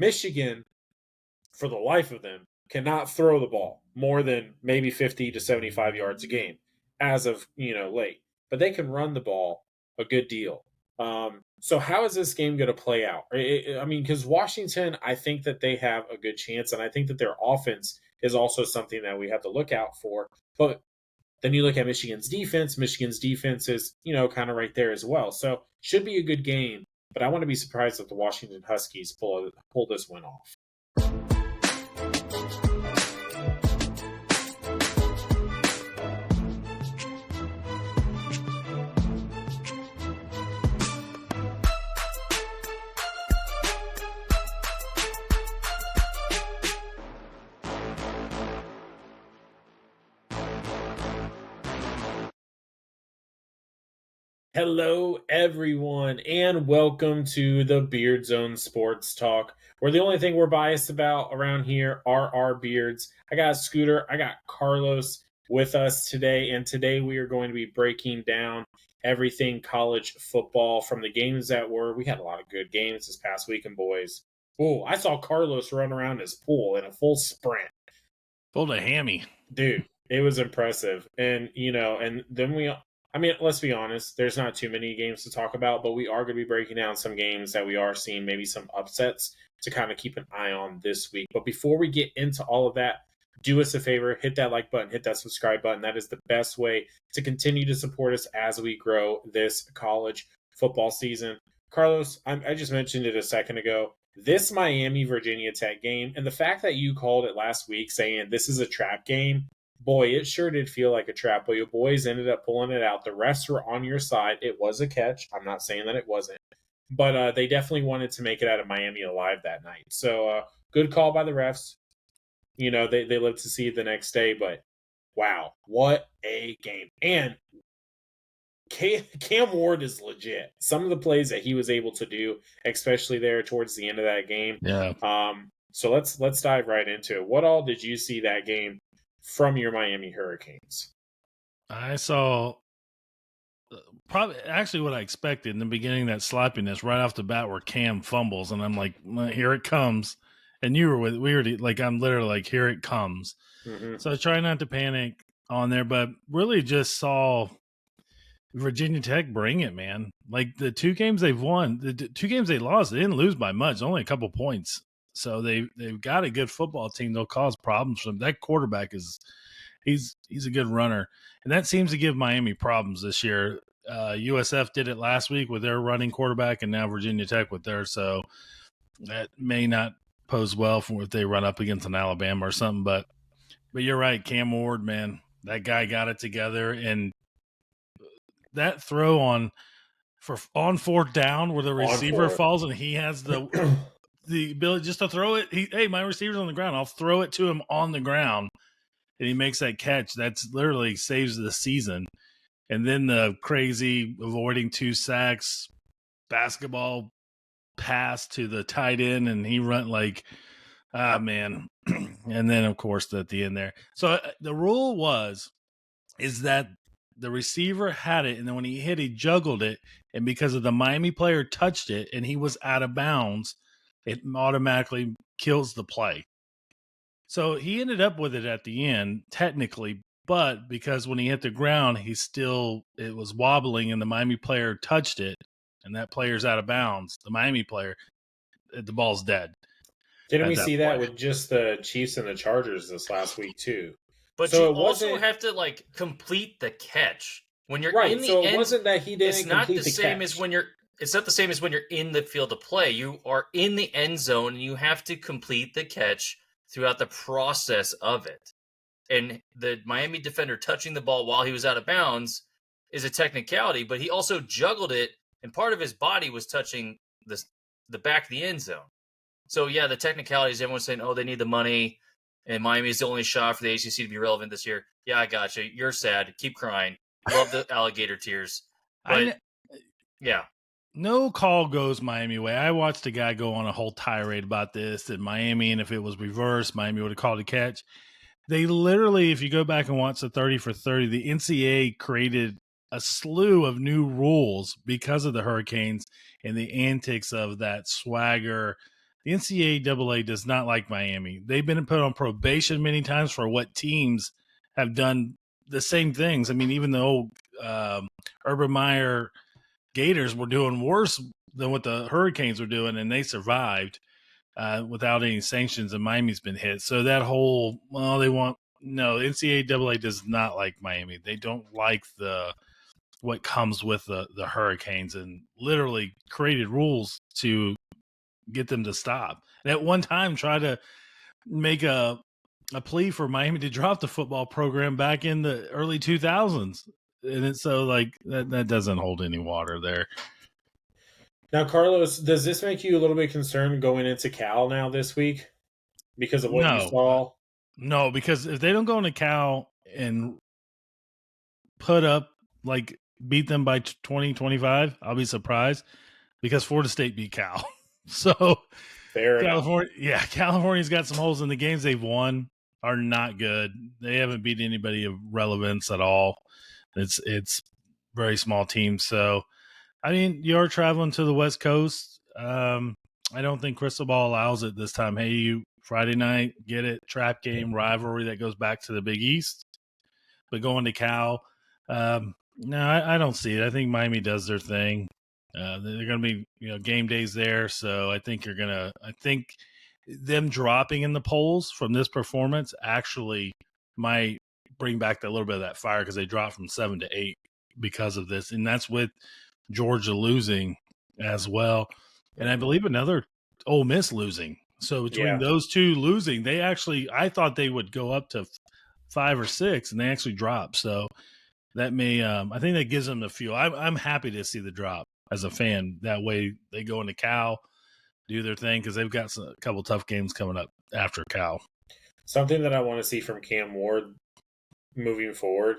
Michigan, for the life of them, cannot throw the ball more than maybe 50 to 75 yards a game as of, late. But they can run the ball a good deal. So how is this game going to play out? I mean, because Washington, I think that they have a good chance, and I think that their offense is also something that we have to look out for. But then you look at Michigan's defense. Michigan's defense is, kind of right there as well. So should be a good game. But I want to be surprised if the Washington Huskies pull this win off. Hello, everyone, and welcome to the Beardzone Sports Talk, where the only thing we're biased about around here are our beards. I got Scooter, I got Carlos with us today, and today we are going to be breaking down everything college football from the games that were. We had a lot of good games this past weekend, boys. Oh, I saw Carlos run around his pool in a full sprint. Pulled a hammy. Dude, it was impressive. And, and then let's be honest, there's not too many games to talk about, but we are going to be breaking down some games that we are seeing, maybe some upsets to kind of keep an eye on this week. But before we get into all of that, do us a favor, hit that like button, hit that subscribe button. That is the best way to continue to support us as we grow this college football season. Carlos, I just mentioned it a second ago. This Miami-Virginia Tech game, and the fact that you called it last week saying this is a trap game, boy, it sure did feel like a trap, but your boys ended up pulling it out. The refs were on your side. It was a catch. I'm not saying that it wasn't. But they definitely wanted to make it out of Miami alive that night. So good call by the refs. They lived to see it the next day. But, wow, what a game. And Cam Ward is legit. Some of the plays that he was able to do, especially there towards the end of that game. Yeah. So let's dive right into it. What all did you see that game from your Miami Hurricanes? I saw probably actually what I expected in the beginning, that sloppiness right off the bat where Cam fumbles, and I'm like, well, here it comes. And we were like, I'm literally like, here it comes. Mm-hmm. So I try not to panic on there, but really just saw Virginia Tech bring it, man. Like the two games they've won, the two games they lost, they didn't lose by much, only a couple points. So they've got a good football team. They'll cause problems for them. That quarterback he's a good runner, and that seems to give Miami problems this year. USF did it last week with their running quarterback, and now Virginia Tech with theirs. So that may not pose well for if they run up against an Alabama or something. But you're right, Cam Ward, man, that guy got it together, and that throw on fourth down where the receiver falls and he has the ability just to throw it. Hey, my receiver's on the ground. I'll throw it to him on the ground. And he makes that catch. That's literally saves the season. And then the crazy avoiding 2 sacks, basketball pass to the tight end, and he run like, man. And then, of course, at the end there. So the rule is that the receiver had it, and then when he hit, he juggled it. And because of the Miami player touched it and he was out of bounds, it automatically kills the play. So he ended up with it at the end, technically, but because when he hit the ground, it was wobbling and the Miami player touched it, and that player's out of bounds. The Miami player, the ball's dead. Didn't we see that with just the Chiefs and the Chargers this last week too? But so you also have to complete the catch when you're in the so end. It wasn't that he didn't. It's not the same as when you're. It's not the same as when you're in the field of play. You are in the end zone, and you have to complete the catch throughout the process of it. And the Miami defender touching the ball while he was out of bounds is a technicality, but he also juggled it, and part of his body was touching the back of the end zone. So, yeah, the technicalities, everyone's saying, oh, they need the money, and Miami is the only shot for the ACC to be relevant this year. Yeah, I got you. You're sad. Keep crying. Love the alligator tears. But, yeah. No call goes Miami way. I watched a guy go on a whole tirade about this, that Miami, and if it was reversed, Miami would have called a catch. They literally, if you go back and watch the 30 for 30, the NCAA created a slew of new rules because of the Hurricanes and the antics of that swagger the NCAA does not like Miami. They've been put on probation many times for what teams have done the same things. I mean, even the old Urban Meyer Gators were doing worse than what the Hurricanes were doing, and they survived without any sanctions, and Miami's been hit. So that whole, NCAA does not like Miami. They don't like what comes with the Hurricanes, and literally created rules to get them to stop. And at one time, try to make a plea for Miami to drop the football program back in the early 2000s. And it's so like that doesn't hold any water there. Now, Carlos, does this make you a little bit concerned going into Cal now this week because of what you saw? No, because if they don't go into Cal and put up, like, beat them by 20-25, I'll be surprised, because Florida State beat Cal. So Fair enough. California's got some holes in the games they've won are not good. They haven't beat anybody of relevance at all. It's very small teams. So, I mean, you're traveling to the West Coast. I don't think Cristobal allows it this time. Hey, you Friday night, get it, trap game, rivalry that goes back to the Big East. But going to Cal, no, I don't see it. I think Miami does their thing. They're going to be, game days there. So I think I think them dropping in the polls from this performance actually might bring back a little bit of that fire, because they dropped from 7 to 8 because of this. And that's with Georgia losing as well. And I believe another Ole Miss losing. So between those two losing, I thought they would go up to 5 or 6, and they actually dropped. So that may, I think that gives them the fuel. I'm happy to see the drop as a fan. That way they go into Cal, do their thing, because they've got a couple tough games coming up after Cal. Something that I want to see from Cam Ward moving forward,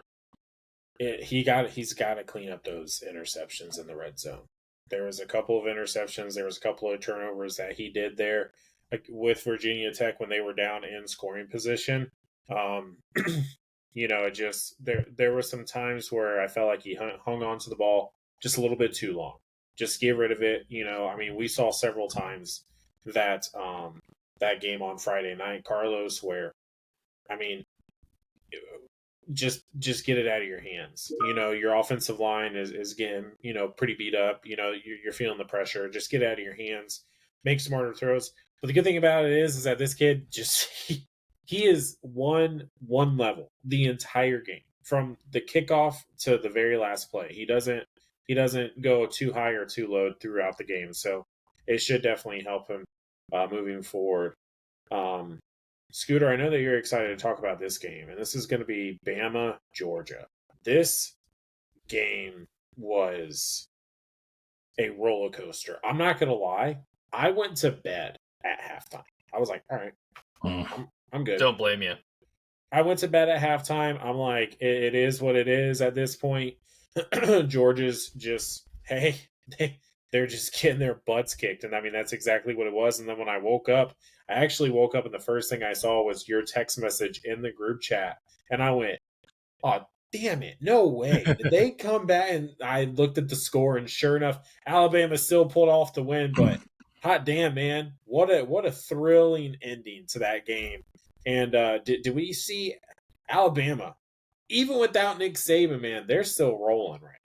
he's got to clean up those interceptions in the red zone. There was a couple of interceptions. There was a couple of turnovers that he did there, like with Virginia Tech when they were down in scoring position. There were some times where I felt like he hung on to the ball just a little bit too long. Just get rid of it. We saw several times that that game on Friday night, Carlos, where, just get it out of your hands. Your offensive line is getting, pretty beat up. You're feeling the pressure. Just get it out of your hands. Make smarter throws. But the good thing about it is that this kid he is one level the entire game, from the kickoff to the very last play. He doesn't go too high or too low throughout the game. So it should definitely help him moving forward. Scooter, I know that you're excited to talk about this game, and this is going to be Bama, Georgia. This game was a roller coaster. I'm not going to lie. I went to bed at halftime. I was like, all right, I'm good. Don't blame you. I went to bed at halftime. I'm like, it is what it is at this point. Georgia's just, they're just getting their butts kicked. And that's exactly what it was. And then when I woke up, I actually woke up and the first thing I saw was your text message in the group chat. And I went, oh, damn it. No way. Did they come back? And I looked at the score, and sure enough, Alabama still pulled off the win. But hot damn, man. What a thrilling ending to that game. And did we see Alabama, even without Nick Saban, man, they're still rolling right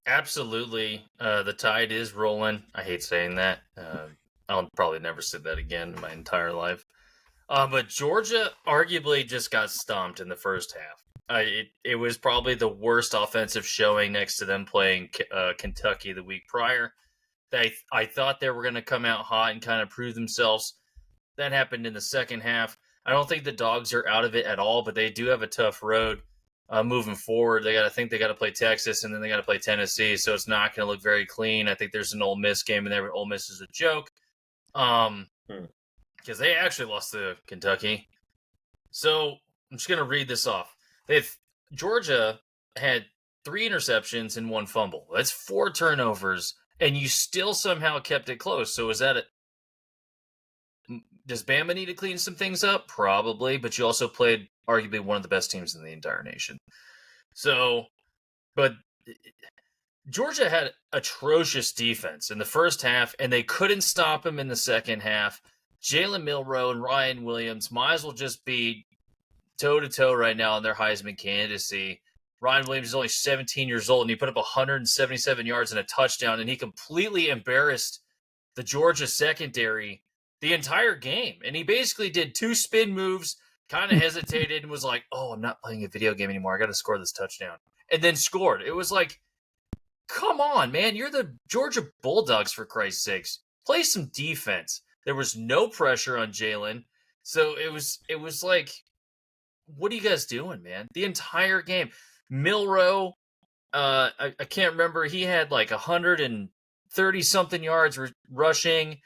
now. Absolutely. The tide is rolling. I hate saying that. I'll probably never say that again in my entire life. But Georgia arguably just got stomped in the first half. It was probably the worst offensive showing next to them playing Kentucky the week prior. I thought they were going to come out hot and kind of prove themselves. That happened in the second half. I don't think the Dogs are out of it at all, but they do have a tough road moving forward. They got to play Texas, and then they got to play Tennessee, so it's not going to look very clean. I think there's an Ole Miss game in there, but Ole Miss is a joke because they actually lost to Kentucky. So I'm just going to read this off. Georgia had 3 interceptions and 1 fumble. That's 4 turnovers, and you still somehow kept it close. So is that it? Does Bama need to clean some things up? Probably, but you also played arguably one of the best teams in the entire nation. So, but Georgia had atrocious defense in the first half, and they couldn't stop him in the second half. Jalen Milroe and Ryan Williams might as well just be toe-to-toe right now in their Heisman candidacy. Ryan Williams is only 17 years old, and he put up 177 yards and a touchdown, and he completely embarrassed the Georgia secondary the entire game. And he basically did 2 spin moves, kind of hesitated, and was like, oh, I'm not playing a video game anymore. I got to score this touchdown. And then scored. It was like, come on, man. You're the Georgia Bulldogs, for Christ's sakes. Play some defense. There was no pressure on Jalen. So it was like, what are you guys doing, man? The entire game. Milroe, I can't remember. He had like 130-something yards rushing.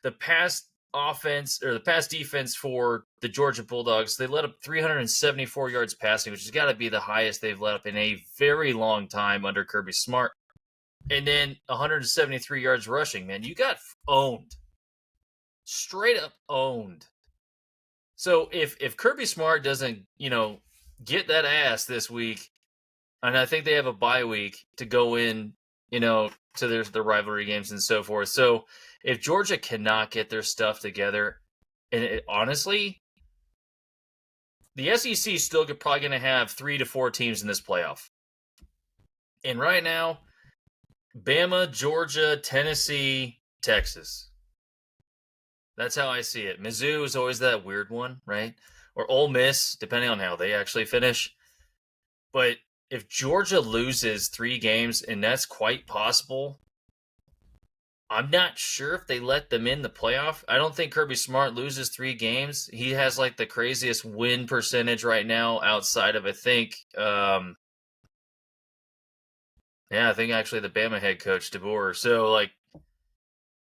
The pass offense or the pass defense for the Georgia Bulldogs, they let up 374 yards passing, which has got to be the highest they've let up in a very long time under Kirby Smart. And then 173 yards rushing, man. You got owned. Straight up owned. So if Kirby Smart doesn't, get that ass this week, and I think they have a bye week to go in, to their rivalry games and so forth. So if Georgia cannot get their stuff together, and honestly, the SEC is still probably going to have 3 to 4 teams in this playoff. And right now, Bama, Georgia, Tennessee, Texas. That's how I see it. Mizzou is always that weird one, right? Or Ole Miss, depending on how they actually finish. But if Georgia loses 3 games, and that's quite possible, I'm not sure if they let them in the playoff. I don't think Kirby Smart loses 3 games. He has like the craziest win percentage right now outside of, I think actually the Bama head coach, DeBoer. So, like,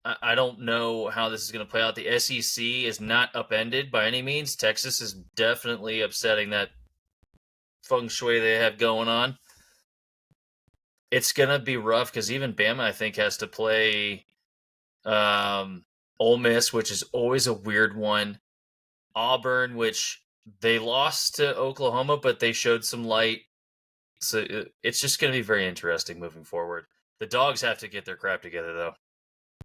I don't know how this is going to play out. The SEC is not upended by any means. Texas is definitely upsetting that feng shui they have going on. It's going to be rough because even Bama, I think, has to play Ole Miss, which is always a weird one. Auburn, which they lost to Oklahoma, but they showed some light. So it's just going to be very interesting moving forward. The Dogs have to get their crap together, though.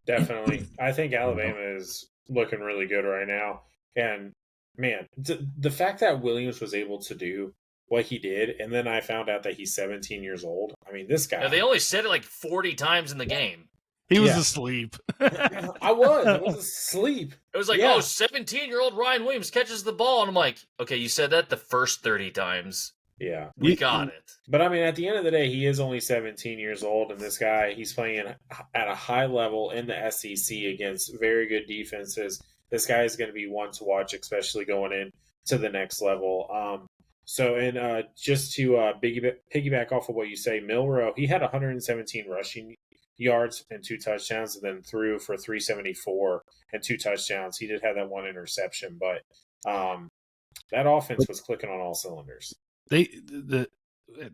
Definitely. I think Alabama is looking really good right now. And, man, the fact that Williams was able to do what he did, and then I found out that he's 17 years old. I mean, this guy... Yeah, they only said it like 40 times in the game. He was asleep. I was asleep. It was like, 17-year-old Ryan Williams catches the ball. And I'm like, okay, you said that the first 30 times. Yeah. We got it. But, I mean, at the end of the day, he is only 17 years old, and this guy, he's playing at a high level in the SEC against very good defenses. This guy is going to be one to watch, especially going into the next level. Just to piggyback off of what you say, Milroe, he had 117 rushing yards and 2 touchdowns, and then threw for 374 and 2 touchdowns. He did have that 1 interception, but that offense was clicking on all cylinders. At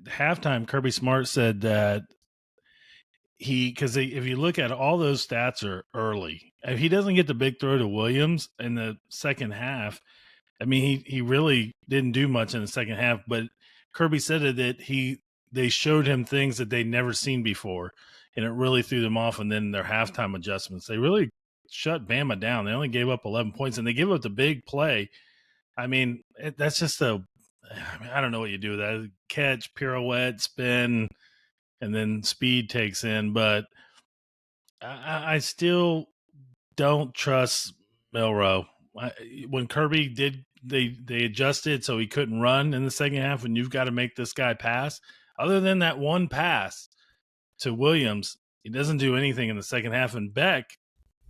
halftime, Kirby Smart said that if you look at all those stats are early. If he doesn't get the big throw to Williams in the second half, I mean, he really didn't do much in the second half, but Kirby said that they showed him things that they'd never seen before, and it really threw them off. And then their halftime adjustments, they really shut Bama down. They only gave up 11 points, and they gave up the big play. I mean, that's just I don't know what you do with that. Catch, pirouette, spin, and then speed takes in. But I still don't trust Milroe. When Kirby did, they adjusted so he couldn't run in the second half, and you've got to make this guy pass. Other than that one pass to Williams, he doesn't do anything in the second half. And Beck,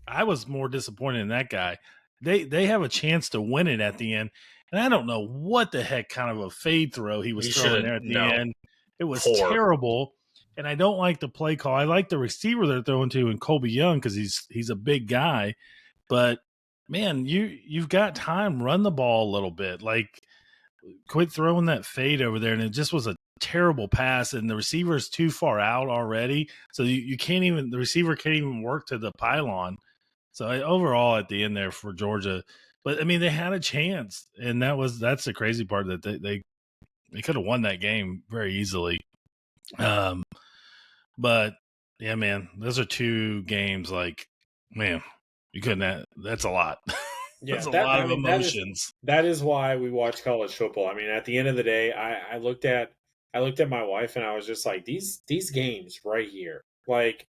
I was more disappointed in that guy. They have a chance to win it at the end. And I don't know what the heck kind of a fade throw he was throwing there at the end. It was terrible. And I don't like the play call. I like the receiver they're throwing to in Colby Young because he's a big guy. But, man, you've got time. Run the ball a little bit. Like, quit throwing that fade over there. And it just was a terrible pass. And the receiver is too far out already. So you can't even – the receiver can't even work to the pylon. So overall at the end there for Georgia – but, I mean, they had a chance, and that's the crazy part, that they could have won that game very easily. But But yeah, man, those are two games. Like, man, you couldn't. That's a lot. Yeah, That's a lot of emotions. that is why we watch college football. I mean, at the end of the day, I looked at my wife and I was just like, these games right here, like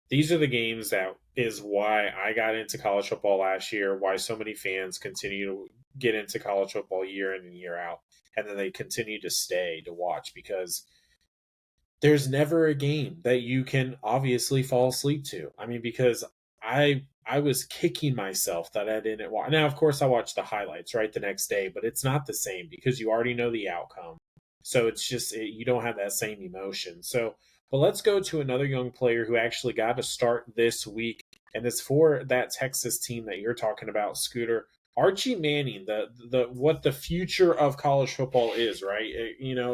these are the games that is why I got into college football last year. Why so many fans continue to get into college football year in and year out, and then they continue to stay to watch because there's never a game that you can obviously fall asleep to. I mean, because I was kicking myself that I didn't watch. Now, of course, I watched the highlights right the next day, but it's not the same because you already know the outcome. So it's just you don't have that same emotion. So, but let's go to another young player who actually got a start this week, and it's for that Texas team that you're talking about, Scooter. Archie Manning, the what the future of college football is, right?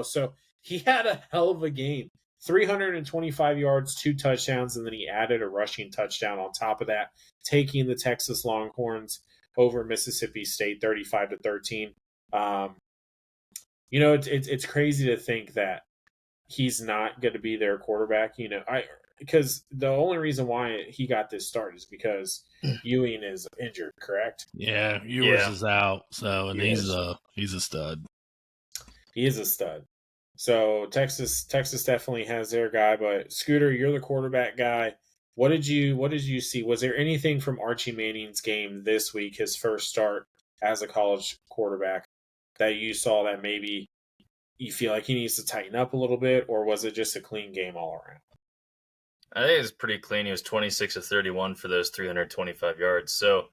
So he had a hell of a game. 325 yards, 2 touchdowns, and then he added a rushing touchdown on top of that, taking the Texas Longhorns over Mississippi State 35-13. It's crazy to think that he's not going to be their quarterback. Because the only reason why he got this start is because Ewing is injured, correct? Yeah, Ewers is out, so and Yes. he's a stud. He is a stud. So Texas definitely has their guy, but Scooter, you're the quarterback guy. What did you see? Was there anything from Archie Manning's game this week, his first start as a college quarterback, that you saw that maybe you feel like he needs to tighten up a little bit, or was it just a clean game all around? I think it was pretty clean. He was 26 of 31 for those 325 yards. So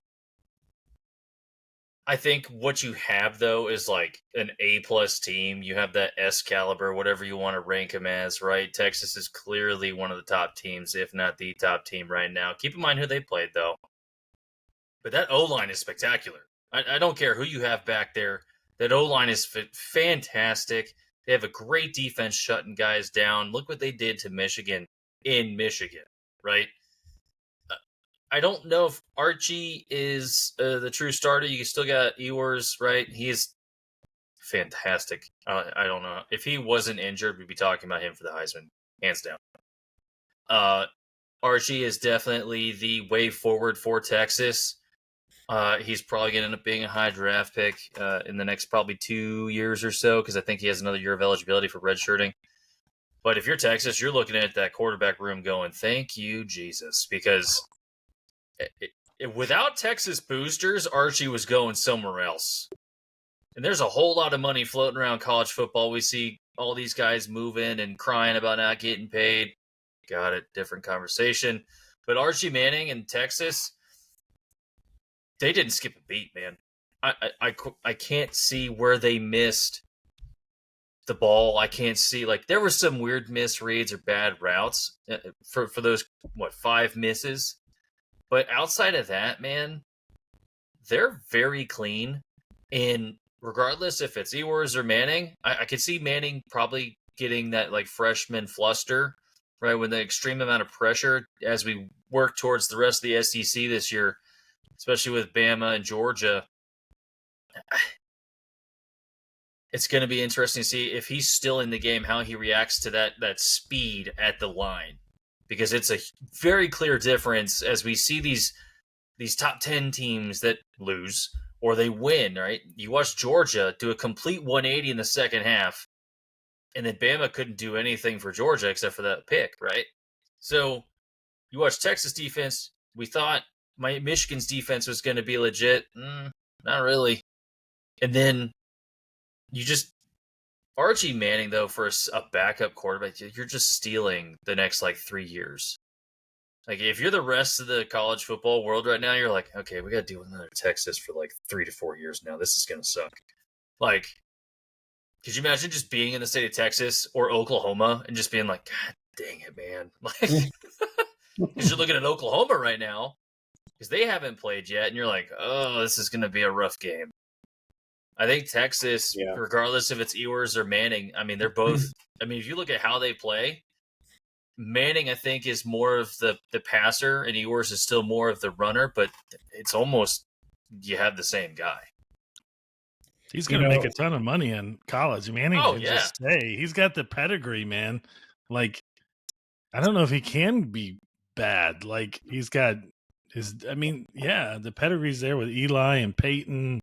I think what you have though is like an A+ team. You have that S caliber, whatever you want to rank them as, right? Texas is clearly one of the top teams, if not the top team right now. Keep in mind who they played though. But that O-line is spectacular. I don't care who you have back there. That O-line is fantastic. They have a great defense shutting guys down. Look what they did to Michigan in Michigan, right? I don't know if Archie is the true starter. You still got Ewers, right? He's fantastic. I don't know. If he wasn't injured, we'd be talking about him for the Heisman, hands down. Archie is definitely the way forward for Texas. He's probably going to end up being a high draft pick in the next probably 2 years or so because I think he has another year of eligibility for redshirting. But if you're Texas, you're looking at that quarterback room going, thank you, Jesus, because without Texas boosters, Archie was going somewhere else. And there's a whole lot of money floating around college football. We see all these guys moving and crying about not getting paid. Got it. Different conversation. But Archie Manning in Texas, they didn't skip a beat, man. I can't see where they missed the ball. I can't see, like, there were some weird misreads or bad routes for those, 5 misses. But outside of that, man, they're very clean. And regardless if it's Ewers or Manning, I could see Manning probably getting that like freshman fluster, right? When the extreme amount of pressure as we work towards the rest of the SEC this year, especially with Bama and Georgia. It's going to be interesting to see if he's still in the game, how he reacts to that speed at the line. Because it's a very clear difference as we see these top 10 teams that lose or they win, right? You watch Georgia do a complete 180 in the second half, and then Bama couldn't do anything for Georgia except for that pick, right? So you watch Texas defense, we thought Michigan's defense was going to be legit. Not really. And then you just Archie Manning, though, for a backup quarterback, you're just stealing the next, 3 years. Like, if you're the rest of the college football world right now, you're like, okay, we got to deal with another Texas for, 3 to 4 years now. This is going to suck. Like, could you imagine just being in the state of Texas or Oklahoma and just being like, God dang it, man. Like, because you're looking at Oklahoma right now because they haven't played yet, and you're like, oh, this is going to be a rough game. I think Texas, regardless if it's Ewers or Manning, I mean, they're both. I mean, if you look at how they play, Manning, I think, is more of the passer, and Ewers is still more of the runner. But it's almost you have the same guy. He's going to make a ton of money in college. Manning can just say he's got the pedigree, man. Like, I don't know if he can be bad. Like he's got the pedigree's there with Eli and Peyton.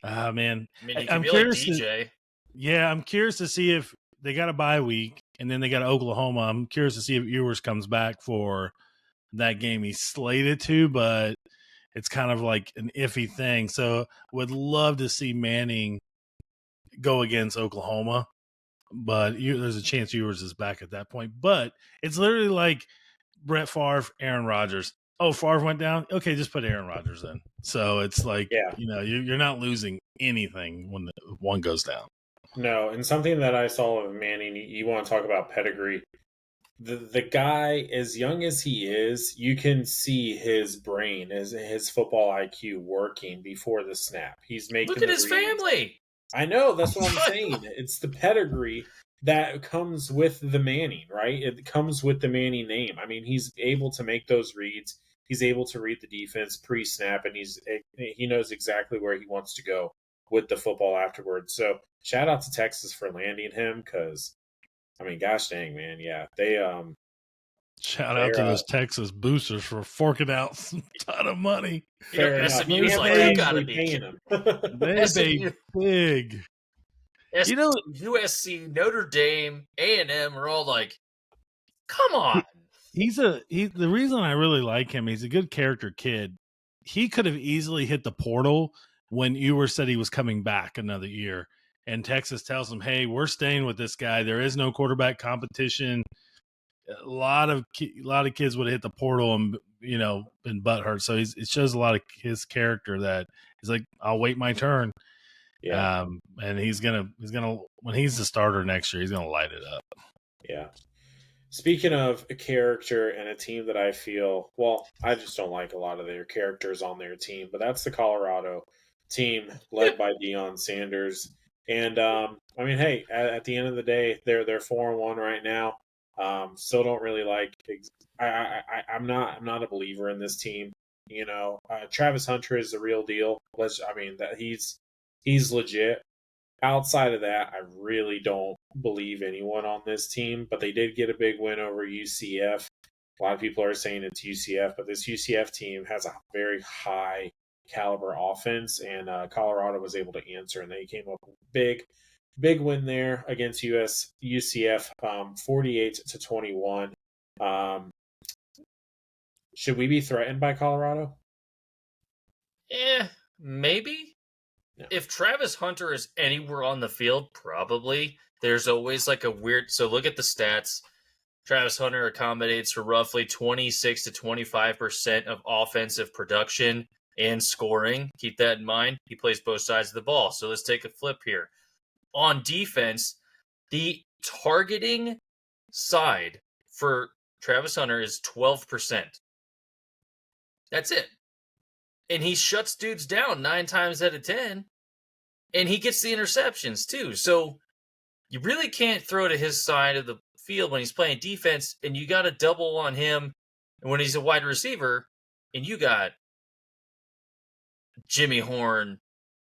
Ah, man. I mean, he could I'm be like curious. DJ. I'm curious to see if they got a bye week and then they got Oklahoma. I'm curious to see if Ewers comes back for that game he's slated to, but it's kind of like an iffy thing. So would love to see Manning go against Oklahoma, but there's a chance Ewers is back at that point. But it's literally like Brett Favre, Aaron Rodgers. Oh, Favre went down. Okay, just put Aaron Rodgers in. So it's like, Yeah. you're not losing anything when one goes down. No, and something that I saw of Manning, you want to talk about pedigree. The guy, as young as he is, you can see his brain, his football IQ working before the snap. He's making Look at the his reads. family. I know, that's what I'm saying. It's the pedigree that comes with the Manning, right? It comes with the Manning name. I mean, he's able to make those reads. He's able to read the defense pre-snap, and he knows exactly where he wants to go with the football afterwards. So shout out to Texas for landing him, because I mean, gosh dang, man, yeah, shout out to those Texas boosters for forking out some ton of money. Fair enough. SMU's like, you gotta be paying kidding. him. They SMU. big. USC, Notre Dame, A&M are all like, come on. The reason I really like him, he's a good character kid. He could have easily hit the portal when Ewers said he was coming back another year. And Texas tells him, hey, we're staying with this guy. There is no quarterback competition. A lot of kids would have hit the portal and, been butthurt. So it shows a lot of his character that he's like, I'll wait my turn. Yeah. And he's gonna when he's the starter next year, he's gonna light it up. Yeah. Speaking of a character and a team that I feel, well, I just don't like a lot of their characters on their team, but that's the Colorado team led by Deion Sanders. And I mean, hey, at the end of the day, they're 4-1 right now. Still don't really like. I'm not a believer in this team. Travis Hunter is the real deal. That he's legit. Outside of that, I really don't believe anyone on this team, but they did get a big win over UCF. A lot of people are saying it's UCF, but this UCF team has a very high caliber offense, and Colorado was able to answer, and they came up with a big win there against UCF, 48-21. Should we be threatened by Colorado? Maybe. No. If Travis Hunter is anywhere on the field, probably. There's always like a weird. So look at the stats. Travis Hunter accommodates for roughly 26 to 25% of offensive production and scoring. Keep that in mind. He plays both sides of the ball. So let's take a flip here. On defense, the targeting side for Travis Hunter is 12%. That's it. And he shuts dudes down 9 times out of 10. And he gets the interceptions too. So you really can't throw to his side of the field when he's playing defense, and you got to double on him when he's a wide receiver, and you got Jimmy Horn,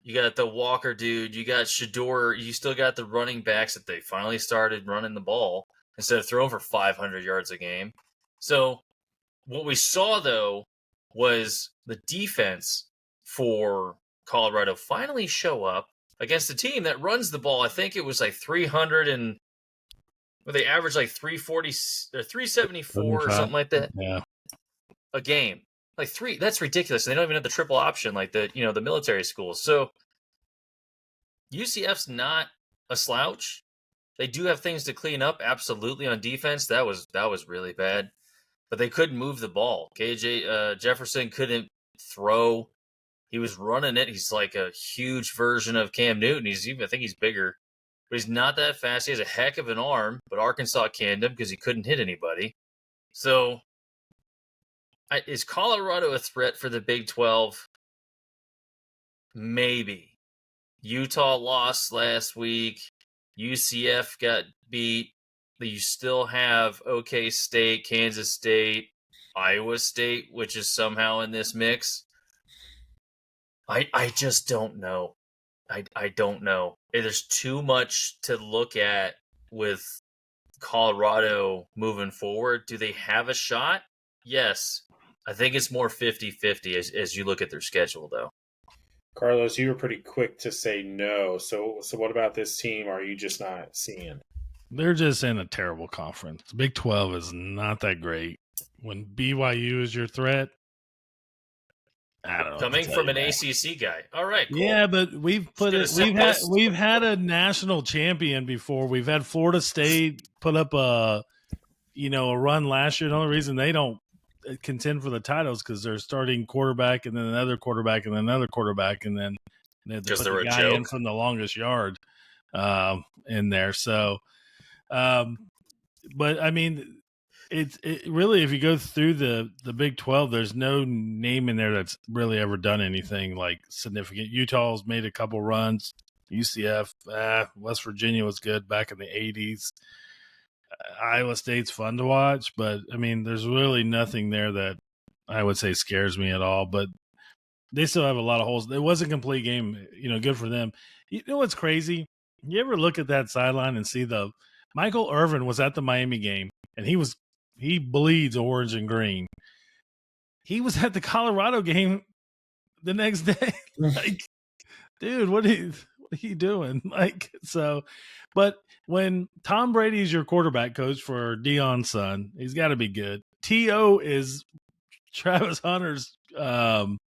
you got the Walker dude, you got Shador, you still got the running backs that they finally started running the ball instead of throwing for 500 yards a game. So what we saw, though, was the defense for Colorado finally show up against a team that runs the ball. I think it was like 300 and they average like 340 or 374 or something like that. Yeah. A game. Like that's ridiculous. They don't even have the triple option like the military schools. So UCF's not a slouch. They do have things to clean up, absolutely, on defense. That was really bad. But they couldn't move the ball. KJ Jefferson couldn't throw. He was running it. He's like a huge version of Cam Newton. I think he's bigger. But he's not that fast. He has a heck of an arm, but Arkansas canned him because he couldn't hit anybody. So is Colorado a threat for the Big 12? Maybe. Utah lost last week. UCF got beat. But you still have OK State, Kansas State, Iowa State, which is somehow in this mix. I just don't know. I don't know. There's too much to look at with Colorado moving forward. Do they have a shot? Yes. I think it's more 50-50 as you look at their schedule, though. Carlos, you were pretty quick to say no. So what about this team? Are you just not seeing? They're just in a terrible conference. Big 12 is not that great. When BYU is your threat, I don't know. Coming from an ACC guy. All right, cool. Yeah, but we've had a national champion before. We've had Florida State put up a run last year. The only reason they don't contend for the titles because they're starting quarterback and then another quarterback and then another quarterback and then they put the guy in from the longest yard in there. So, but I mean, it really, if you go through the Big 12, there's no name in there that's really ever done anything like significant. Utah's made a couple runs. UCF, West Virginia was good back in the 80s. Iowa State's fun to watch, but I mean, there's really nothing there that I would say scares me at all. But they still have a lot of holes. It was a complete game, good for them. You know what's crazy? You ever look at that sideline and see Michael Irvin was at the Miami game, and he bleeds orange and green. He was at the Colorado game the next day. Like, dude, what are you doing? Like, so, but when Tom Brady is your quarterback coach for Deion's son, he's got to be good. T.O. is Travis Hunter's wide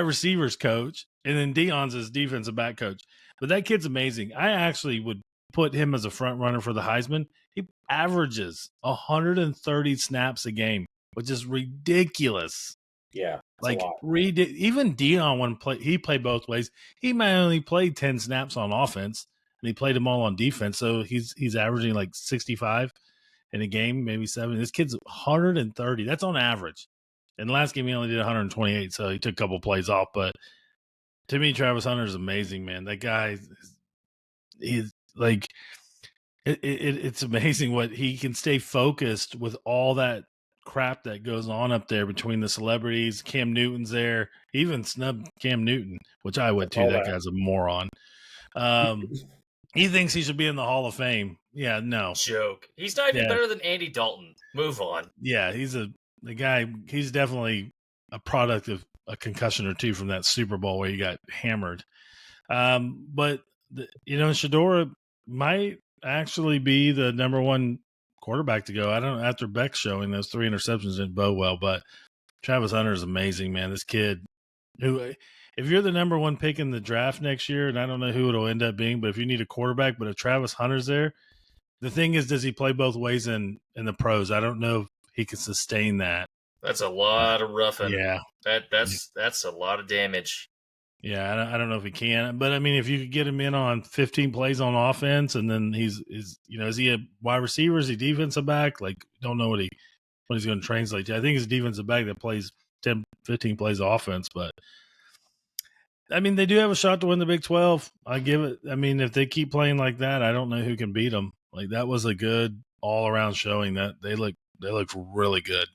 receivers coach, and then Deion's his defensive back coach. But that kid's amazing. I actually would put him as a front runner for the Heisman. He averages 130 snaps a game, which is ridiculous. Yeah, like even Deion he played both ways. He might only played 10 snaps on offense, and he played them all on defense. So he's averaging like 65 in a game, maybe 7. This kid's 130. That's on average. And the last game he only did 128, so he took a couple plays off. But to me, Travis Hunter is amazing, man. That guy, he's like, it's amazing what he can stay focused with all that crap that goes on up there between the celebrities. Cam Newton's there. He even snubbed Cam Newton, which I would too. That guy's a moron. He thinks he should be in the Hall of Fame. Yeah, no. Joke. He's not even better than Andy Dalton. Move on. Yeah, he's definitely a product of a concussion or two from that Super Bowl where he got hammered. But Shedeur might actually be the number one quarterback to go. I don't know, after Beck's showing those 3 interceptions didn't bode well, but Travis Hunter is amazing, man. This kid who, if you're the number one pick in the draft next year, and I don't know who it'll end up being, but if you need a quarterback, but if Travis Hunter's there, the thing is, does he play both ways in the pros? I don't know if he can sustain that. That's a lot of roughing. Yeah. That's a lot of damage. Yeah, I don't know if he can, but I mean, if you could get him in on 15 plays on offense, and then is he a wide receiver? Is he defensive back? Like, don't know what he's going to translate to. I think he's a defensive back that plays 10, 15 plays offense, but I mean, they do have a shot to win the Big 12. I give it. I mean, if they keep playing like that, I don't know who can beat them. Like, that was a good all around showing that they look really good.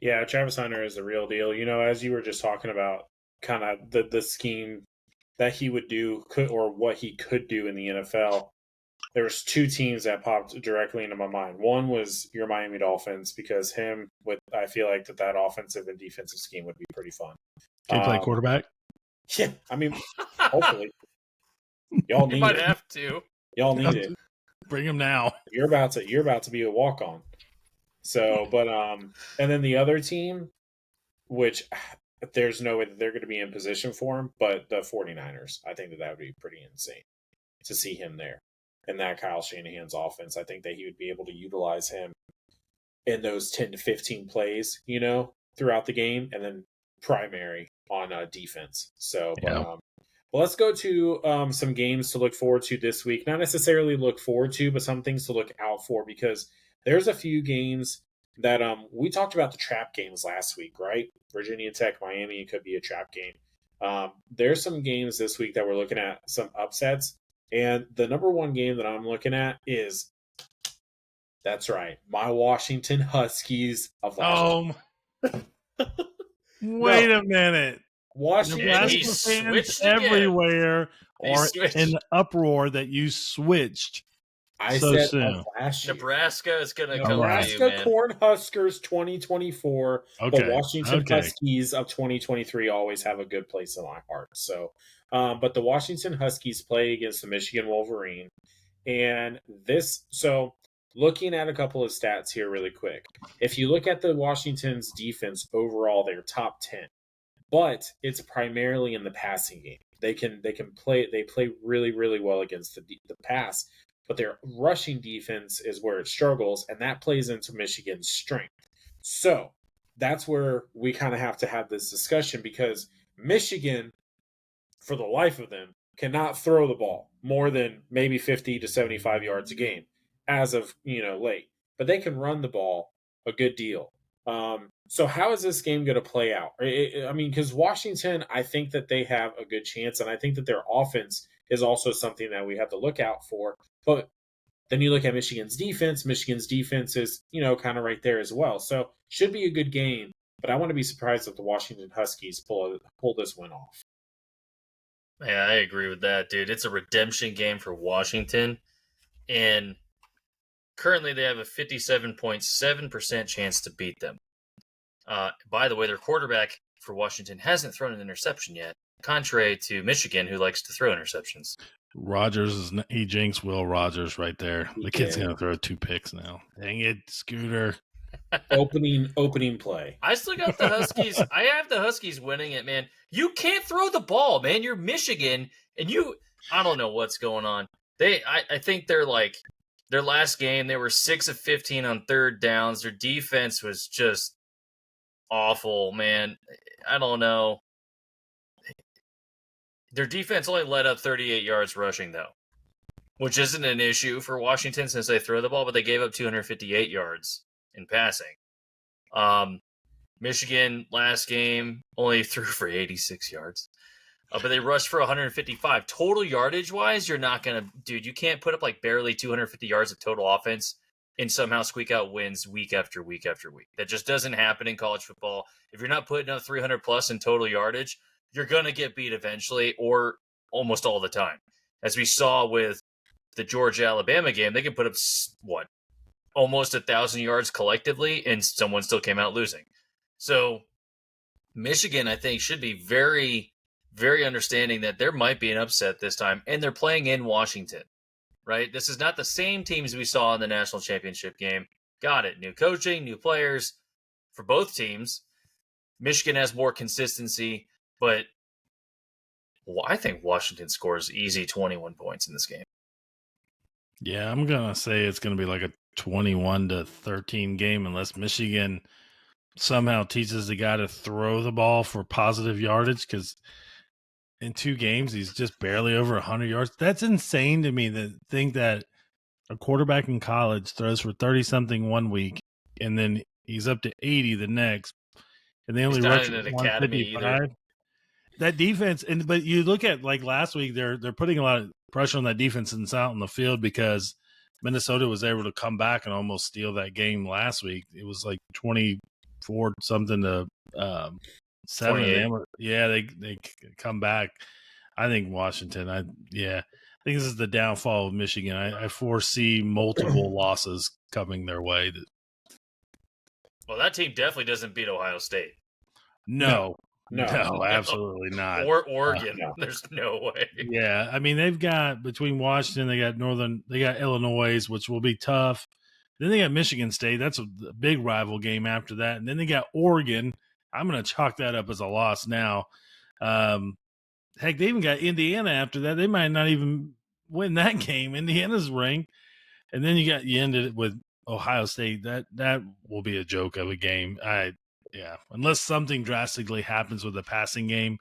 Yeah, Travis Hunter is the real deal. As you were just talking about, kind of the scheme that he would do or what he could do in the NFL. There was 2 teams that popped directly into my mind. One was your Miami Dolphins, because I feel like that offensive and defensive scheme would be pretty fun. Can he play quarterback? Yeah, I mean, hopefully. Y'all need might have to. Y'all need it. Bring him now. You're about to be a walk-on. So, but and then the other team, which there's no way that they're going to be in position for him, but the 49ers, I think that would be pretty insane to see him there. And that Kyle Shanahan's offense, I think that he would be able to utilize him in those 10 to 15 plays, throughout the game, and then primary on defense. So, yeah. But let's go to some games to look forward to this week. Not necessarily look forward to, but some things to look out for, because there's a few games that we talked about the trap games last week, right? Virginia Tech, Miami, it could be a trap game. There's some games this week that we're looking at, some upsets. And the number one game that I'm looking at is, that's right, my Washington Huskies of last Wait a minute. Washington fans everywhere are in uproar that you switched. I So said soon. last year. Nebraska is going to come for you, Nebraska man. Cornhuskers 2024. The Okay. Washington Okay. Huskies of 2023 always have a good place in my heart. So, but the Washington Huskies play against the Michigan Wolverine, and so looking at a couple of stats here really quick. If you look at the Washington's defense overall, they're top 10, but it's primarily in the passing game. They play really really well against the pass, but their rushing defense is where it struggles, and that plays into Michigan's strength. So that's where we kind of have to have this discussion because Michigan, for the life of them, cannot throw the ball more than maybe 50 to 75 yards a game as of late, but they can run the ball a good deal. So how is this game going to play out? I mean, because Washington, I think that they have a good chance, and I think that their offense is also something that we have to look out for. But then you look at Michigan's defense. Michigan's defense is, kind of right there as well. So should be a good game, but I want to be surprised if the Washington Huskies pull this win off. Yeah, I agree with that, dude. It's a redemption game for Washington, and currently they have a 57.7% chance to beat them. By the way, their quarterback for Washington hasn't thrown an interception yet, contrary to Michigan, who likes to throw interceptions. He jinxed Will Rogers right there. The kid's Yeah. going to throw 2 picks now. Dang it, Scooter. Opening play. I still got the Huskies. I have the Huskies winning it, man. You can't throw the ball, man. You're Michigan, and I don't know what's going on. I think they're like, their last game, they were 6 of 15 on third downs. Their defense was just awful, man. I don't know. Their defense only let up 38 yards rushing, though, which isn't an issue for Washington since they throw the ball, but they gave up 258 yards in passing. Michigan last game only threw for 86 yards, but they rushed for 155. Total yardage wise, you're not going to, dude, you can't put up like barely 250 yards of total offense and somehow squeak out wins week after week after week. That just doesn't happen in college football. If you're not putting up 300 plus in total yardage, you're going to get beat eventually or almost all the time. As we saw with the Georgia-Alabama game, they can put up, almost 1,000 yards collectively, and someone still came out losing. So Michigan, I think, should be very, very understanding that there might be an upset this time, and they're playing in Washington, right? This is not the same teams we saw in the national championship game. Got it. New coaching, new players for both teams. Michigan has more consistency, but I think Washington scores easy 21 points in this game. Yeah, I'm going to say it's going to be like a 21-13 game unless Michigan somehow teaches the guy to throw the ball for positive yardage, because in 2 games, he's just barely over 100 yards. That's insane to me to think that a quarterback in college throws for 30-something one week, and then he's up to 80 the next, and they only rush in an 155. That defense, but you look at like last week, they're putting a lot of pressure on that defense and it's out in the field because Minnesota was able to come back and almost steal that game last week. It was like 24 something to 7. They come back. I think Washington. I think this is the downfall of Michigan. I foresee multiple losses coming their way. Well, that team definitely doesn't beat Ohio State. No, absolutely not. Or Oregon. There's no way. Yeah, I mean, they've got between Washington, they got Illinois, which will be tough. Then they got Michigan State. That's a big rival game after that. And then they got Oregon. I'm going to chalk that up as a loss now. Heck, they even got Indiana after that. They might not even win that game. Indiana's ranked. And then you ended it with Ohio State. That will be a joke of a game. Unless something drastically happens with the passing game,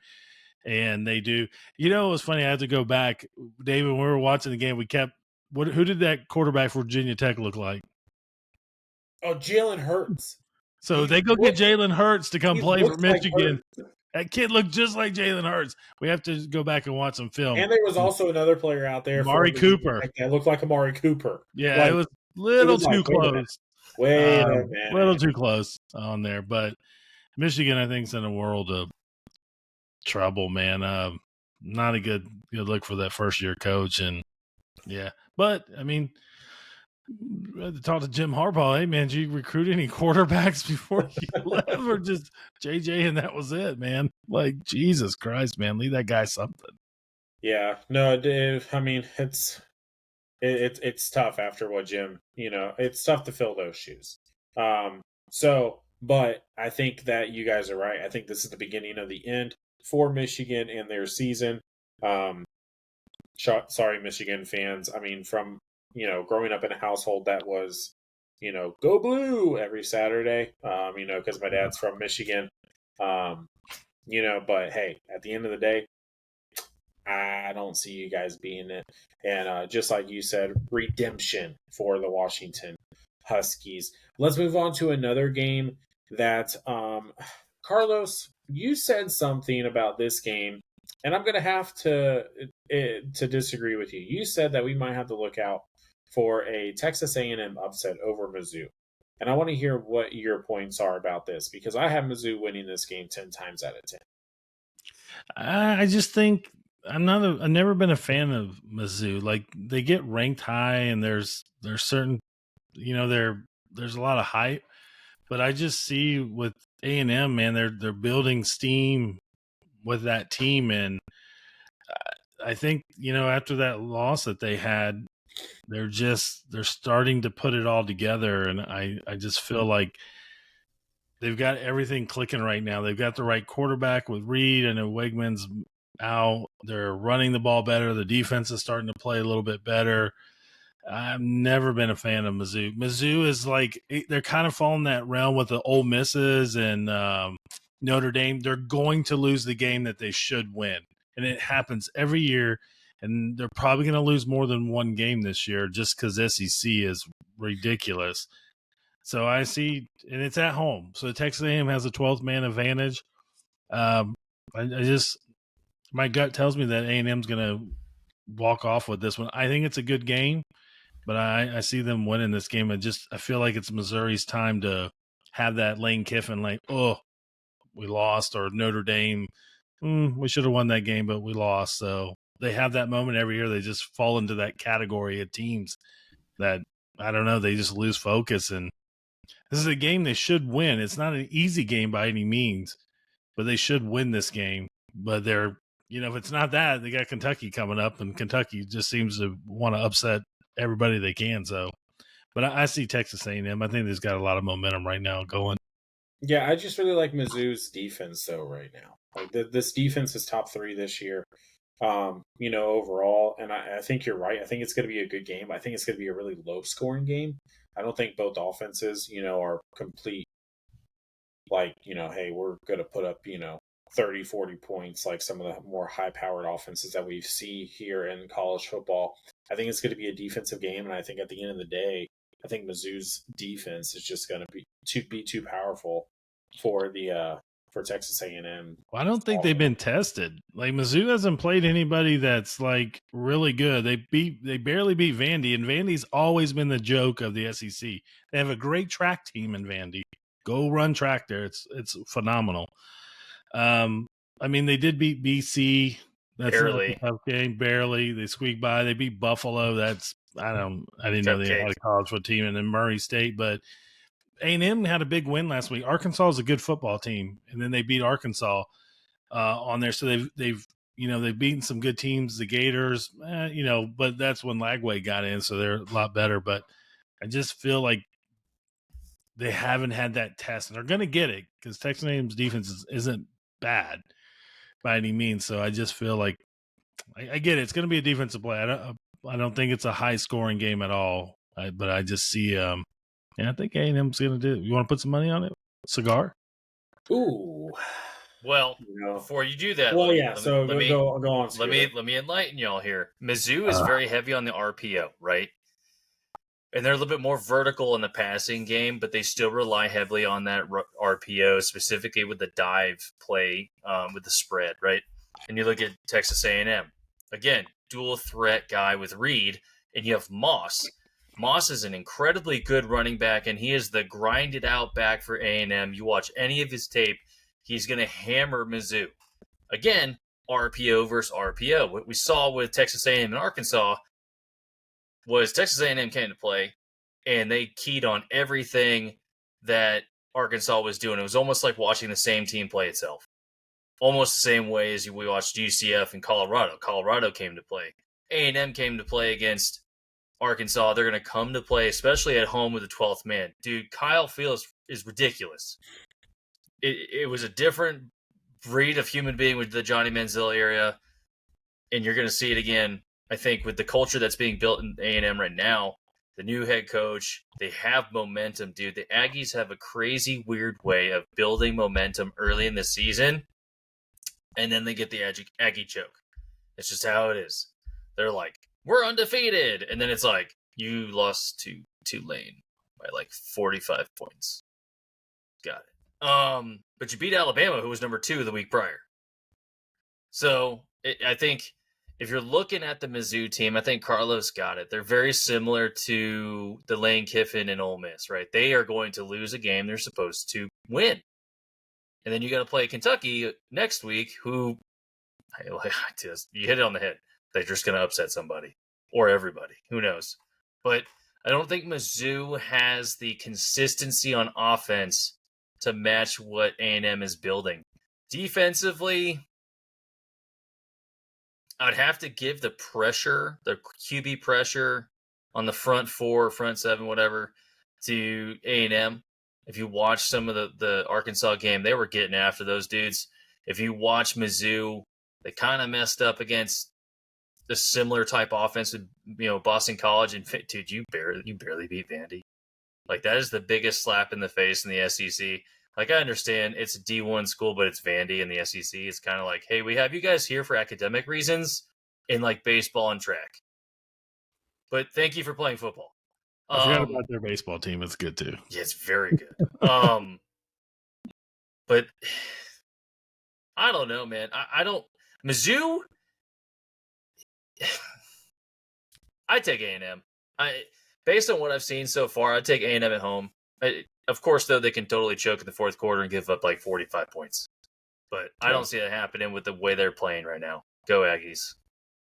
and they do. It was funny. I had to go back, David. When we were watching the game, who did that quarterback for Virginia Tech look like? Oh, Jalen Hurts. So they go get Jalen Hurts to come play for Michigan. That kid looked just like Jalen Hurts. We have to go back and watch some film. And there was also another player out there, Amari Cooper. That looked like Amari Cooper. Yeah, it was too close. Wait a minute. Little too close on there. But Michigan, I think, is in a world of trouble, man. Not a good look for that first-year coach. And, yeah. But, I mean, I had to talk to Jim Harbaugh. Hey, man, did you recruit any quarterbacks before you left, or just JJ and that was it, man? Like, Jesus Christ, man, leave that guy something. Yeah, no, I mean, it's tough after what Jim, it's tough to fill those shoes. But I think that you guys are right. I think this is the beginning of the end for Michigan and their season. Sorry, Michigan fans. I mean, from growing up in a household that was, go blue every Saturday. Because my dad's from Michigan. But hey, at the end of the day, I don't see you guys being it. And just like you said, redemption for the Washington Huskies. Let's move on to another game that, Carlos, you said something about this game, and I'm going to have to disagree with you. You said that we might have to look out for a Texas A&M upset over Mizzou. And I want to hear what your points are about this, because I have Mizzou winning this game 10 times out of 10. I just think I've never been a fan of Mizzou. Like, they get ranked high, and there's certain, there's a lot of hype, but I just see with A&M, man, they're building steam with that team, and I think after that loss that they had, they're starting to put it all together, and I just feel like they've got everything clicking right now. They've got the right quarterback with Reed, and Wegman's out. They're running the ball better. The defense is starting to play a little bit better. I've never been a fan of Mizzou. Mizzou is like, they're kind of falling that realm with the Ole Misses and Notre Dame. They're going to lose the game that they should win. And it happens every year. And they're probably going to lose more than one game this year just because SEC is ridiculous. So I see, and it's at home. So Texas A&M has a 12th man advantage. I just, my gut tells me that A&M's going to walk off with this one. I think it's a good game, but I see them winning this game. I feel like it's Missouri's time to have that Lane Kiffin, like, oh, we lost, or Notre Dame, we should have won that game, but we lost. So they have that moment every year. They just fall into that category of teams that, I don't know, they just lose focus. And this is a game they should win. It's not an easy game by any means, but they should win this game. But they're, if it's not that, they got Kentucky coming up, and Kentucky just seems to want to upset everybody they can. So, but I see Texas A&M. I think they've got a lot of momentum right now going. Yeah, I just really like Mizzou's defense though right now. Like this defense is top 3 this year. Overall, and I think you're right. I think it's going to be a good game. I think it's going to be a really low scoring game. I don't think both offenses, are complete, like, hey, we're going to put up, 30, 40 points like some of the more high-powered offenses that we see here in college football. I think it's going to be a defensive game, and I think at the end of the day, I think Mizzou's defense is just going to be too powerful for for Texas A&M. Well, I don't think they've been tested. Like, Mizzou hasn't played anybody that's like really good. They barely beat Vandy, and Vandy's always been the joke of the SEC. They have a great track team in Vandy. Go run track there. It's phenomenal. I mean, they did beat BC. That's Barely. a tough game. Barely. They squeaked by. They beat Buffalo. I didn't know they had a college football team, and then Murray State, but A&M had a big win last week. Arkansas is a good football team, and then they beat Arkansas on there. So they've beaten some good teams, the Gators, but that's when Lagway got in, so they're a lot better. But I just feel like they haven't had that test, and they're going to get it because Texas A&M's defense isn't bad by any means. So I just feel like I get it. It's going to be a defensive play. I don't think it's a high scoring game at all. But I just see, and I think A&M's going to do it. You want to put some money on it? Cigar? Ooh. Well, before you do that, well, let me go on. Let me enlighten y'all here. Mizzou is very heavy on the RPO, right? And they're a little bit more vertical in the passing game, but they still rely heavily on that RPO, specifically with the dive play with the spread, right? And you look at Texas A&M. Again, dual threat guy with Reed, and you have Moss. Moss is an incredibly good running back, and he is the grinded out back for A&M. You watch any of his tape, he's going to hammer Mizzou. Again, RPO versus RPO. What we saw with Texas A&M and Arkansas was Texas A&M came to play. and they keyed on everything that Arkansas was doing. It was almost like watching the same team play itself. Almost the same way as we watched UCF and Colorado. Colorado came to play. A&M came to play against Arkansas. They're going to come to play, especially at home with the 12th man. Dude, Kyle Field is ridiculous. It was a different breed of human being with the Johnny Manziel area, and you're going to see it again, I think, with the culture that's being built in A&M right now. The new head coach, they have momentum, dude. The Aggies have a crazy, weird way of building momentum early in the season, and then they get the Aggie choke. It's just how it is. They're like, we're undefeated, and then it's like, you lost to Tulane by like 45 points. Got it. But you beat Alabama, who was number 2 the week prior. So I think if you're looking at the Mizzou team, I think Carlos got it. They're very similar to the Lane Kiffin and Ole Miss, right? They are going to lose a game they're supposed to win. And then you got to play Kentucky next week, who, you hit it on the head. They're just going to upset somebody or everybody. Who knows? But I don't think Mizzou has the consistency on offense to match what A&M is building. Defensively, I'd have to give the pressure, the QB pressure on the front 4, front 7, whatever, to A&M. If you watch some of the Arkansas game, they were getting after those dudes. If you watch Mizzou, they kind of messed up against the similar type offense with Boston College. And dude, you barely beat Vandy. Like, that is the biggest slap in the face in the SEC. Like, I understand it's a D1 school, but it's Vandy in the SEC. It's kind of like, hey, we have you guys here for academic reasons in like baseball and track. But thank you for playing football. I forgot about their baseball team. It's good too. Yeah, it's very good. But I don't know, man. I don't. Mizzou, I take A&M. Based on what I've seen so far, I take A&M at home. Of course, though, they can totally choke in the fourth quarter and give up like 45 points. But I don't see that happening with the way they're playing right now. Go Aggies.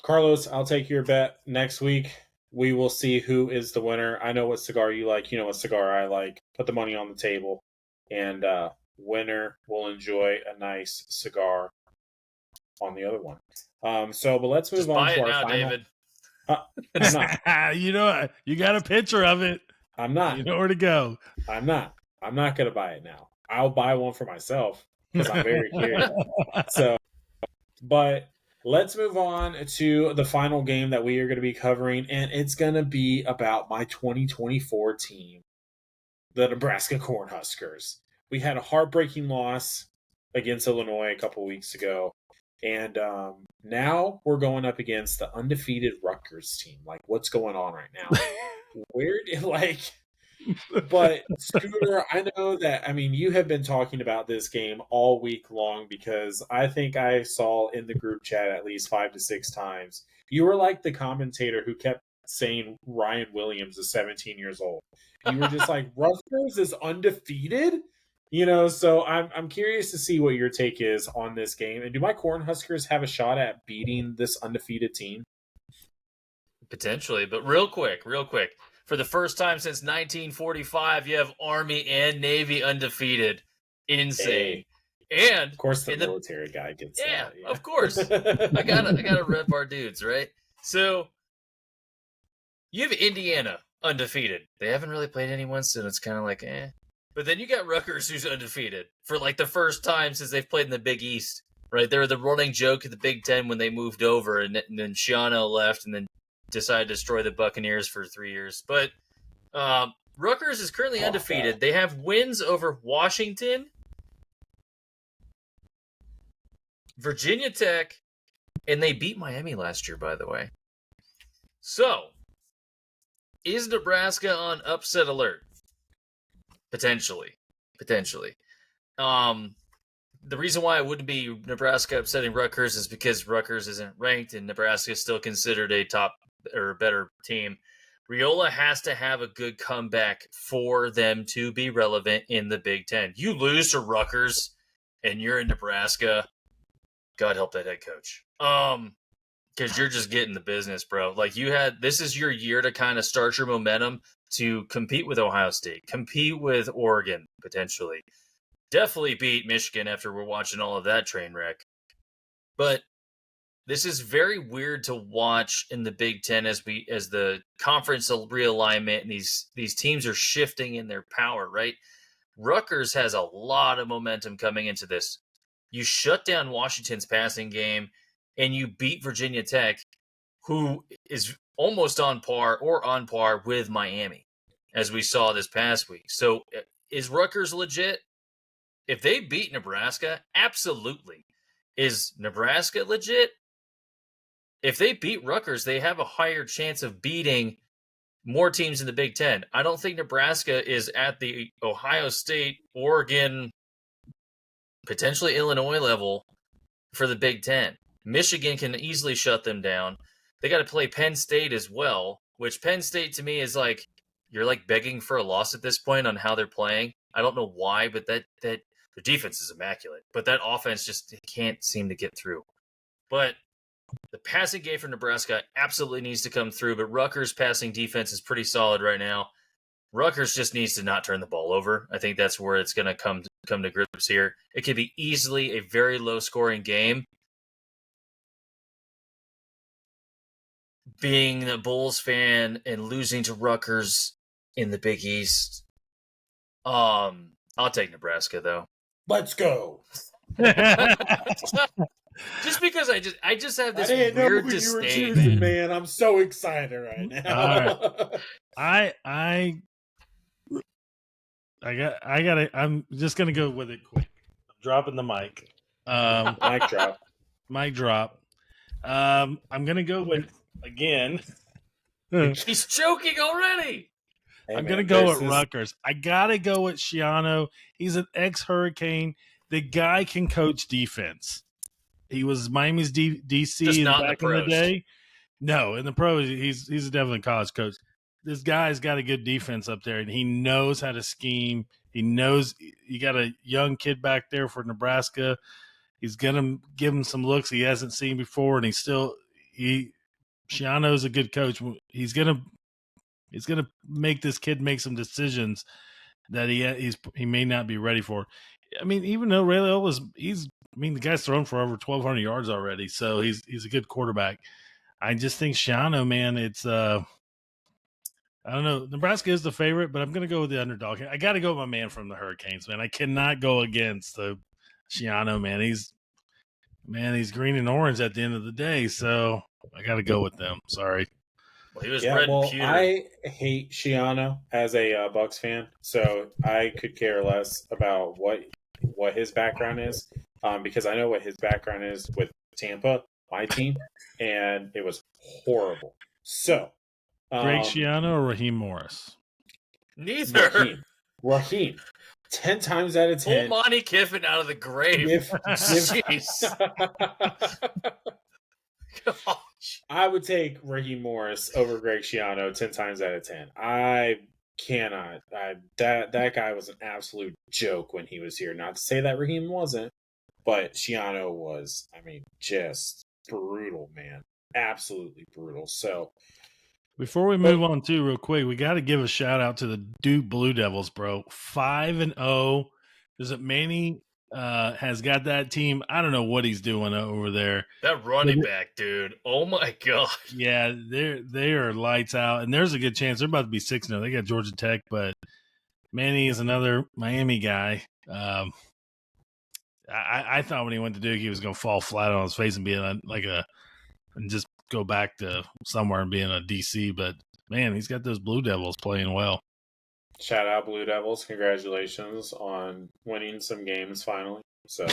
Carlos, I'll take your bet next week. We will see who is the winner. I know what cigar you like. You know what cigar I like. Put the money on the table. And winner will enjoy a nice cigar on the other one. But let's move on to our final. David. I'm not. You got a picture of it. I'm not. You know where to go. I'm not going to buy it now. I'll buy one for myself because I'm very curious. But let's move on to the final game that we are going to be covering, and it's going to be about my 2024 team, the Nebraska Cornhuskers. We had a heartbreaking loss against Illinois a couple weeks ago, and now we're going up against the undefeated Rutgers team. Like, what's going on right now? But Scooter, I know that, you have been talking about this game all week long because I think I saw in the group chat at least 5 to 6 times. You were like the commentator who kept saying Ryan Williams is 17 years old. You were just like, Rutgers is undefeated? So I'm curious to see what your take is on this game. And do my Cornhuskers have a shot at beating this undefeated team? Potentially, but real quick. For the first time since 1945, you have Army and Navy undefeated. Insane. Hey. And of course the military guy gets that. Yeah, of course. I gotta rep our dudes, right? So you have Indiana undefeated. They haven't really played anyone, so it's kind of like, eh. But then you got Rutgers, who's undefeated for like the first time since they've played in the Big East, right? They were the running joke of the Big Ten when they moved over, and then Shiano left, and then decided to destroy the Buccaneers for 3 years. But Rutgers is currently undefeated. They have wins over Washington, Virginia Tech, and they beat Miami last year, by the way. So, is Nebraska on upset alert? Potentially. The reason why it wouldn't be Nebraska upsetting Rutgers is because Rutgers isn't ranked and Nebraska is still considered a top or better team. Riola has to have a good comeback for them to be relevant in the Big Ten. You lose to Rutgers and you're in Nebraska, God help that head coach. Because you're just getting the business, bro. Like, this is your year to kind of start your momentum. to compete with Ohio State, compete with Oregon, potentially. Definitely beat Michigan after we're watching all of that train wreck. But this is very weird to watch in the Big Ten as the conference realignment and these teams are shifting in their power, right? Rutgers has a lot of momentum coming into this. You shut down Washington's passing game and you beat Virginia Tech, who is almost on par with Miami, as we saw this past week. So is Rutgers legit? If they beat Nebraska, absolutely. Is Nebraska legit? If they beat Rutgers, they have a higher chance of beating more teams in the Big Ten. I don't think Nebraska is at the Ohio State, Oregon, potentially Illinois level for the Big Ten. Michigan can easily shut them down. They got to play Penn State as well, which Penn State to me is like, you're like begging for a loss at this point on how they're playing. I don't know why, but that their defense is immaculate. But that offense just can't seem to get through. But the passing game for Nebraska absolutely needs to come through, but Rutgers' passing defense is pretty solid right now. Rutgers just needs to not turn the ball over. I think that's where it's going to come to grips here. It could be easily a very low-scoring game. Being a Bulls fan and losing to Rutgers in the Big East, I'll take Nebraska, though. Let's go. Just because I just have this I didn't know weird who you were disdain, choosing, man. I'm so excited right now. I'm just gonna go with it quick. I'm dropping the mic. Mic drop. Mic drop. I'm gonna go with again. He's choking already. Hey, I'm man, gonna go with this- Rutgers. I gotta go with Schiano. He's an ex-Hurricane. The guy can coach defense. He was Miami's DC Just not in the back in the pros. day. No, in the pros, he's a definitely college coach. This guy's got a good defense up there, and he knows how to scheme. He knows you got a young kid back there for Nebraska. He's gonna give him some looks he hasn't seen before, and Schiano's a good coach. He's gonna make this kid make some decisions that he may not be ready for. I mean, even though Ray Liotta's the guy's thrown for over 1,200 yards already, so he's a good quarterback. I just think Schiano, man, it's I don't know. Nebraska is the favorite, but I'm going to go with the underdog. I got to go with my man from the Hurricanes, man. I cannot go against the Schiano, man. He's green and orange at the end of the day, so I got to go with them. Sorry. Well, he was Yeah, red well, pewter. I hate Schiano as a Bucks fan, so I could care less about what his background is, because I know what his background is with Tampa, my team, and it was horrible. So, Greg Schiano or Raheem Morris? Neither. Raheem, 10 times out of Pull 10. Monty Kiffin out of the grave. Jeez. Gosh. I would take Raheem Morris over Greg Schiano 10 times out of 10. I cannot. That guy was an absolute joke when he was here. Not to say that Raheem wasn't, but Schiano was, just brutal, man. Absolutely brutal. So, before we move on, too, real quick, we got to give a shout out to the Duke Blue Devils, bro. 5-0. Does it Manny has got that team? I don't know what he's doing over there. That running back, dude. Oh my god. Yeah, they are lights out, and there's a good chance they're about to be 6-0. They got Georgia Tech, but Manny is another Miami guy. I thought when he went to Duke, he was going to fall flat on his face and be and just go back to somewhere and be in a DC. But man, he's got those Blue Devils playing well. shout out Blue Devils. Congratulations on winning some games finally. So,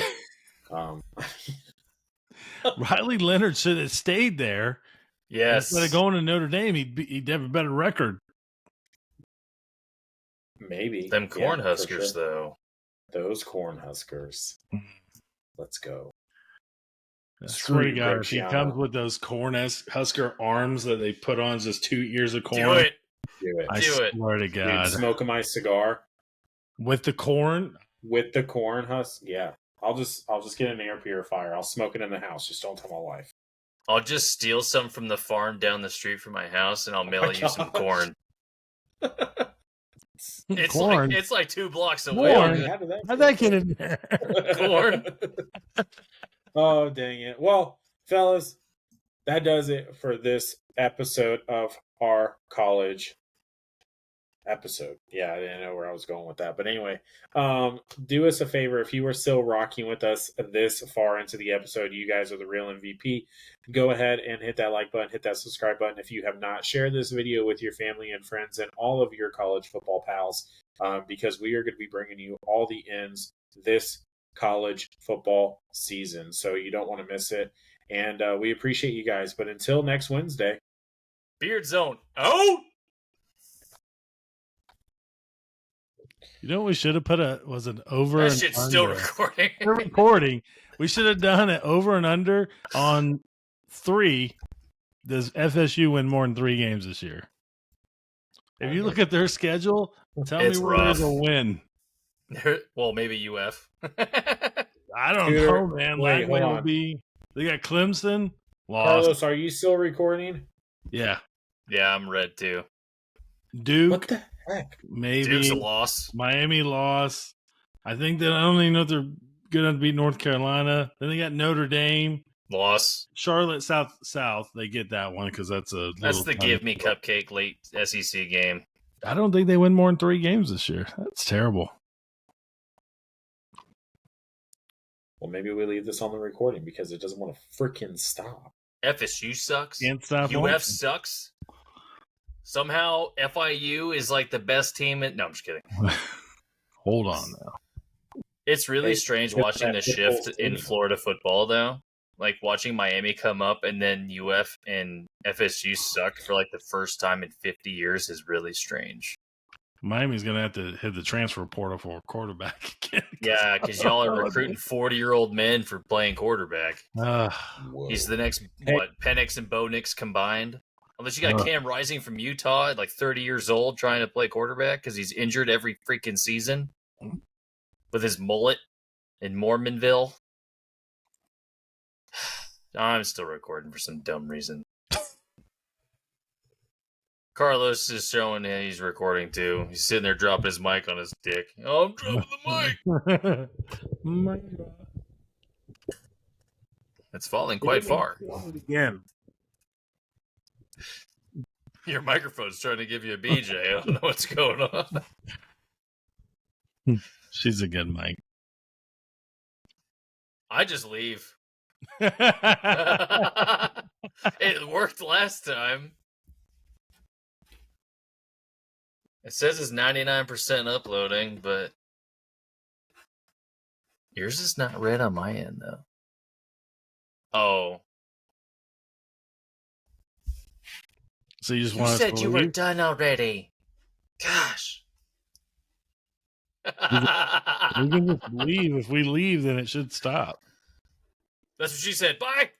Riley Leonard should have stayed there. Yes. Instead of going to Notre Dame, he'd have a better record. maybe. Them Cornhuskers, for sure. though. Those Cornhuskers. Let's go. I Screw swear to you, God, Greg if he Schiano. comes with those Cornhusker arms that they put on just 2 ears of corn, Do it. Do it. I Do it. swear to Dude, God. smoking my cigar With the corn, with the corn husk. Yeah. I'll just get an air purifier. I'll smoke it in the house. Just don't tell my wife. I'll just steal some from the farm down the street from my house, and I'll mail my you some gosh. corn. It's Corn. like it's like 2 blocks away. Corn. How did How'd that get in there? Corn. Oh, dang it. Well, fellas, that does it for this episode of our college episode. Yeah, I didn't know where I was going with that. But anyway, do us a favor. If you are still rocking with us this far into the episode, you guys are the real MVP. Go ahead and hit that like button, hit that subscribe button. If you have not, share this video with your family and friends and all of your college football pals, because we are going to be bringing you all the ends this college football season. So you don't want to miss it. And we appreciate you guys. But until next Wednesday, Beardzone. Oh! You know what we should have put an over That and shit's under. still recording. We're recording. We should have done it over and under on 3. Does FSU win more than 3 games this year? If you look at their schedule, tell It's me where rough. there's a win. Well, maybe UF. I don't Tutor, know, man. wait, Langley hold will on. be. They got Clemson. Lost. Carlos, are you still recording? Yeah. Yeah, I'm red too. Duke. What the heck? Maybe. Duke's a loss. Miami lost. I think that I don't even know if they're good enough to beat North Carolina. Then they got Notre Dame. Loss. Charlotte South. They get that one because that's a. That's the give me cupcake late SEC game. I don't think they win more than 3 games this year. That's terrible. Well, maybe we leave this on the recording because it doesn't want to freaking stop. FSU sucks. Can't stop. UF sucks. Somehow FIU is like the best team. No, I'm just kidding. Hold on now. It's really strange watching the shift in Florida football, though. Like watching Miami come up and then UF and FSU suck for like the first time in 50 years is really strange. Miami's going to have to hit the transfer portal for a quarterback again. Yeah, because y'all are recruiting 40-year-old men for playing quarterback. He's the next, Penix and Bo Nix combined? Unless you got Cam Rising from Utah at like 30 years old trying to play quarterback because he's injured every freaking season with his mullet in Mormonville. I'm still recording for some dumb reason. Carlos is showing he's recording too. He's sitting there dropping his mic on his dick. Oh, I'm dropping the mic. It's falling quite far. Again. Your microphone's trying to give you a BJ. I don't know what's going on. She's a good mic. I just leave. It worked last time. It says it's 99% uploading, but yours is not red on my end, though. Oh. So you just You want us said to you were leave? done already. Gosh. We can just leave. If we leave, then it should stop. That's what she said. Bye.